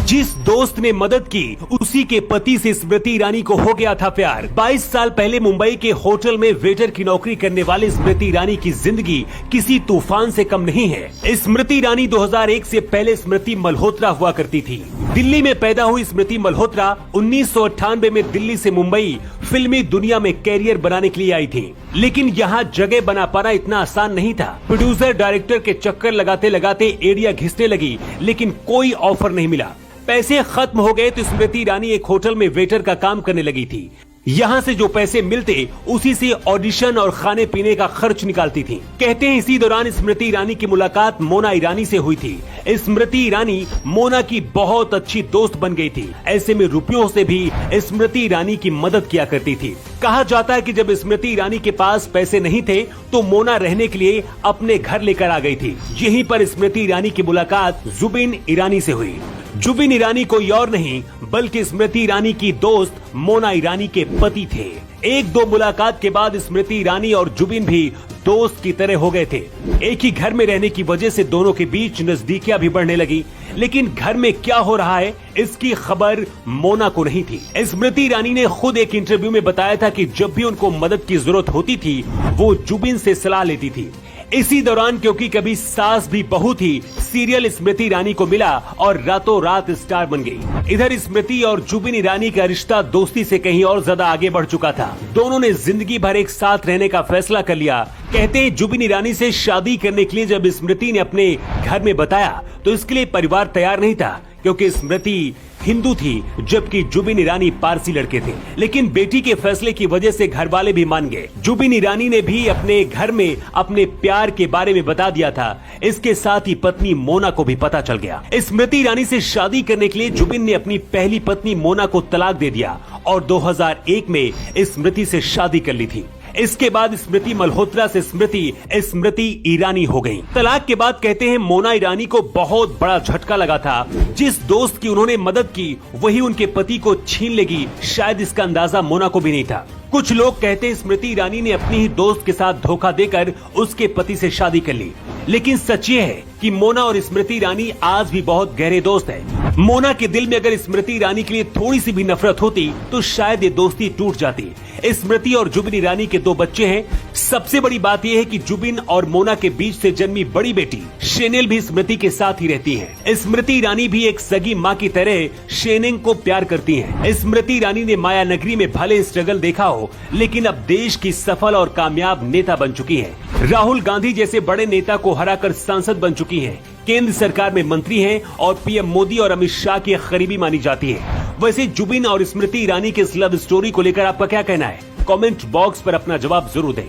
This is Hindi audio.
जिस दोस्त ने मदद की उसी के पति से स्मृति ईरानी को हो गया था प्यार। 22 साल पहले मुंबई के होटल में वेटर की नौकरी करने वाले स्मृति ईरानी की जिंदगी किसी तूफान से कम नहीं है। स्मृति ईरानी 2001 से पहले स्मृति मल्होत्रा हुआ करती थी। दिल्ली में पैदा हुई स्मृति मल्होत्रा 1998 में दिल्ली से मुंबई फिल्मी दुनिया में कैरियर बनाने के लिए आई थी, लेकिन यहाँ जगह बना पाना इतना आसान नहीं था। प्रोड्यूसर डायरेक्टर के चक्कर लगाते लगाते एड़ियां घिसने लगी, लेकिन कोई ऑफर नहीं मिला। पैसे खत्म हो गए तो स्मृति ईरानी एक होटल में वेटर का काम करने लगी थी। यहाँ से जो पैसे मिलते उसी से ऑडिशन और खाने पीने का खर्च निकालती थी। कहते हैं इसी दौरान स्मृति ईरानी की मुलाकात मोना ईरानी से हुई थी। स्मृति ईरानी मोना की बहुत अच्छी दोस्त बन गई थी। ऐसे में रुपयों से भी स्मृति ईरानी की मदद किया करती थी। कहा जाता है कि जब स्मृति ईरानी के पास पैसे नहीं थे तो मोना रहने के लिए अपने घर लेकर आ गई थी। यहीं पर स्मृति ईरानी की मुलाकात जुबिन ईरानी से हुई। जुबिन ईरानी कोई और नहीं बल्कि स्मृति ईरानी की दोस्त मोना ईरानी के पति थे। एक दो मुलाकात के बाद स्मृति ईरानी और जुबिन भी दोस्त की तरह हो गए थे। एक ही घर में रहने की वजह से दोनों के बीच नजदीकियां भी बढ़ने लगी, लेकिन घर में क्या हो रहा है इसकी खबर मोना को नहीं थी। स्मृति ईरानी ने खुद एक इंटरव्यू में बताया था कि जब भी उनको मदद की जरूरत होती थी वो जुबिन से सलाह लेती थी। इसी दौरान क्योंकि कभी सास भी बहू थी, सीरियल स्मृति ईरानी को मिला और रातों रात स्टार बन गई। इधर स्मृति और जुबिन ईरानी का रिश्ता दोस्ती से कहीं और ज्यादा आगे बढ़ चुका था। दोनों ने जिंदगी भर एक साथ रहने का फैसला कर लिया। कहते हैं जुबिन ईरानी से शादी करने के लिए जब स्मृति ने अपने घर में बताया तो इसके लिए परिवार तैयार नहीं था, क्योंकि स्मृति हिंदू थी जबकि जुबिन ईरानी पारसी लड़के थे। लेकिन बेटी के फैसले की वजह से घर वाले भी मान गए। जुबिन ईरानी ने भी अपने घर में अपने प्यार के बारे में बता दिया था। इसके साथ ही पत्नी मोना को भी पता चल गया। स्मृति ईरानी से शादी करने के लिए जुबिन ने अपनी पहली पत्नी मोना को तलाक दे दिया और 2001 में स्मृति से शादी कर ली थी। इसके बाद स्मृति मल्होत्रा से स्मृति ईरानी हो गई। तलाक के बाद कहते हैं मोना ईरानी को बहुत बड़ा झटका लगा था। जिस दोस्त की उन्होंने मदद की वही उनके पति को छीन लेगी, शायद इसका अंदाजा मोना को भी नहीं था। कुछ लोग कहते हैं स्मृति ईरानी ने अपनी ही दोस्त के साथ धोखा देकर उसके पति से शादी कर ली, लेकिन सच ये है कि मोना और स्मृति ईरानी आज भी बहुत गहरे दोस्त हैं। मोना के दिल में अगर स्मृति ईरानी के लिए थोड़ी सी भी नफरत होती तो शायद ये दोस्ती टूट जाती। स्मृति और जुबिन ईरानी के 2 बच्चे हैं। सबसे बड़ी बात यह है कि जुबिन और मोना के बीच से जन्मी बड़ी बेटी शेनेल भी स्मृति के साथ ही रहती है। स्मृति ईरानी भी एक सगी माँ की तरह शेनेंग को प्यार करती हैं। स्मृति ईरानी ने माया नगरी में भले स्ट्रगल देखा हो, लेकिन अब देश की सफल और कामयाब नेता बन चुकी है। राहुल गांधी जैसे बड़े नेता को हराकर सांसद बन चुकी हैं। केंद्र सरकार में मंत्री हैं और पीएम मोदी और अमित शाह की करीबी मानी जाती है। वैसे जुबिन और स्मृति ईरानी के इस लव स्टोरी को लेकर आपका क्या कहना है? कमेंट बॉक्स पर अपना जवाब जरूर दें।